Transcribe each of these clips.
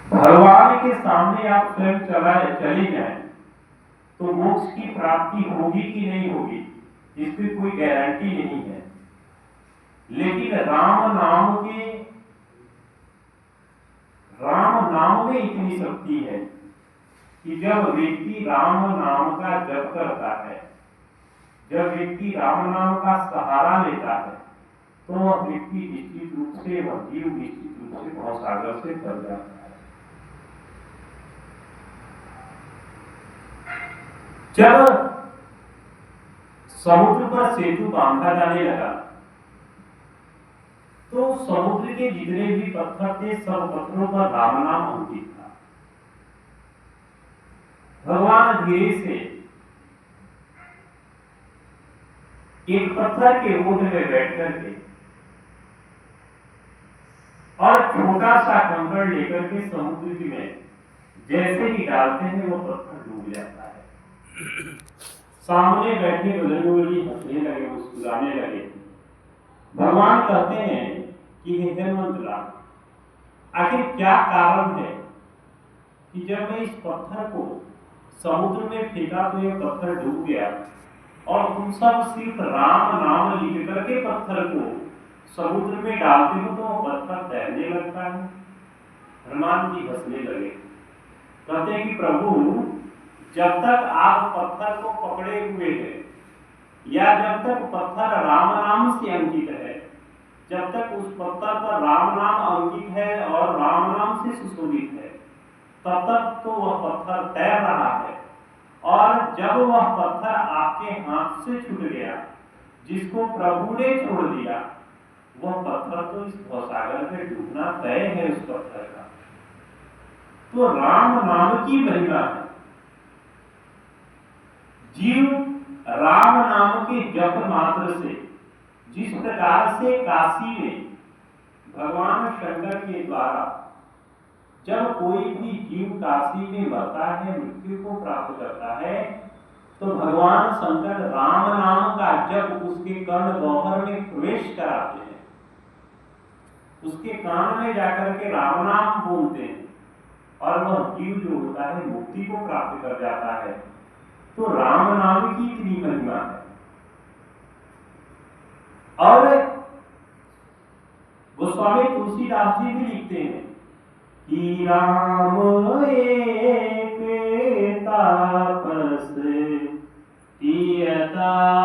भगवान के सामने आप स्वयं चले जाएं तो मोक्ष की प्राप्ति होगी कि नहीं होगी इसकी कोई गारंटी नहीं है। लेकिन राम नाम में इतनी शक्ति है कि जब व्यक्ति राम नाम का जप करता है, जब व्यक्ति राम नाम का सहारा लेता है, तो वह व्यक्ति निश्चित रूप से, वह जीव निश्चित रूप से भवसागर से तर जाता है। जब समुद्र पर सेतु बांधा जाने लगा तो समुद्र के जितने भी पत्थर थे, सब पत्थरों पर राम नाम अंकित था। भगवान धीरे से एक पत्थर के ओट में बैठ करके और छोटा सा कंकड़ लेकर के समुद्र में जैसे ही डालते हैं वो पत्थर डूब जाता है। सामने बैठे बजरंगबली हंसने लगे, मुस्कुराने लगे। भगवान कहते हैं कि हे हनुमंतला, आखिर क्या कारण है कि जब मैं इस पत्थर को समुद्र में फेंका तो यह पत्थर डूब गया और तुम सब सिर्फ राम नाम लिख करके पत्थर को समुद्र में डालते हो तो वह पत्थर तैरने लगता है। हनुमान जी हंसने लगे, कहते हैं कि प्रभु, जब तक आप पत्थर को पकड़े हुए हैं या जब तक पत्थर राम नाम से अंकित है, जब तक उस पत्थर पर राम नाम अंकित है और राम नाम से सुशोभित है, तब तक तो वह पत्थर तैर रहा है। और जब वह पत्थर आपके हाथ से छूट गया, जिसको प्रभु ने छोड़ दिया, वह पत्थर तो इस भवसागर में डूबना तय है उस पत्थर का। तो राम नाम की महिमा है। जीव राम नाम के जप मात्र से, जिस प्रकार से काशी में भगवान शंकर के द्वारा जब कोई भी जीव काशी में मरता है, मृत्यु को प्राप्त करता है, तो भगवान शंकर राम नाम का जप उसके कर्ण गह्वर में प्रवेश कराते हैं, उसके कान में जाकर के राम नाम बोलते हैं और वह जीव जो होता है मुक्ति को प्राप्त कर जाता है। तो राम नाम की इतनी महिमा है। और गोस्वामी तुलसीदास जी भी लिखते हैं कि राम एक तापस तियतारी,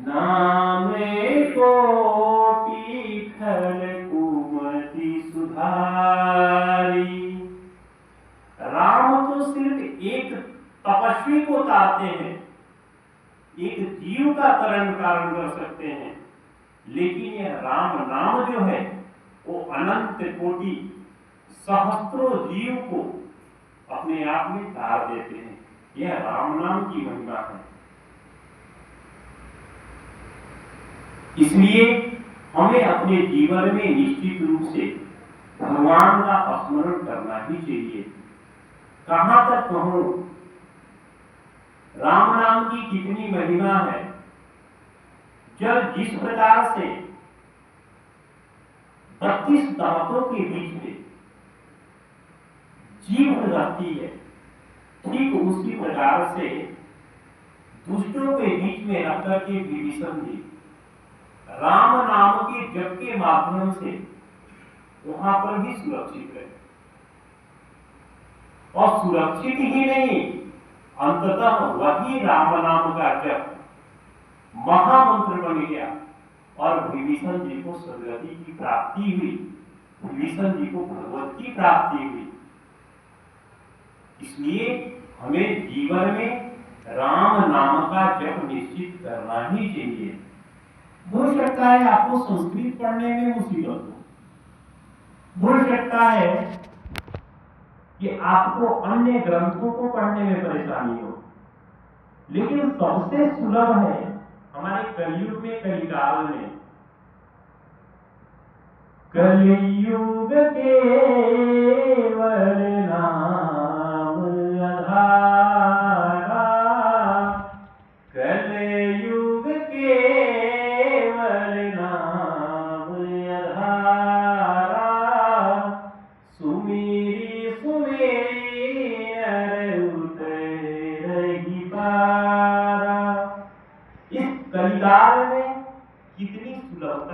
नाम को पीखल कुमति सुधारी। राम तो सिर्फ एक तपस्वी को तारते हैं, एक जीव का तरण कारण कर सकते हैं, लेकिन यह राम नाम जो है वो अनंत कोटि सहस्त्रों जीव को अपने आप में तार देते हैं। यह राम नाम की महिमा है। इसलिए हमें अपने जीवन में निश्चित रूप से भगवान का स्मरण करना ही चाहिए। कहां तक कहूं, राम नाम की कितनी महिमा है। जब जिस प्रकार से 32 दांतों के बीच में जीभ रहती है, ठीक उसी प्रकार से दुष्टों के बीच में रहकर के विभीषण जी राम नाम के जप के माध्यम से वहां पर भी सुरक्षित है। और सुरक्षित ही नहीं, अंततः वही राम नाम का जप महामंत्र बन गया और विभीषण जी को सदगति की प्राप्ति हुई, विभीषण जी को भगवत की प्राप्ति हुई। इसलिए हमें जीवन में राम नाम का जप निश्चित करना ही चाहिए। हो सकता है आपको संस्कृत पढ़ने में मुसीबत हो सकता है कि आपको अन्य ग्रंथों को पढ़ने में परेशानी हो, लेकिन सबसे सुलभ है हमारे कलयुग में, कलिकाल में, कलियुग केवल नाम आधारा, कलियुग केवल नाम आधारा, मेरी सुमेरी नर उतर रही पारा। इस कलिकाल में कितनी सुलभता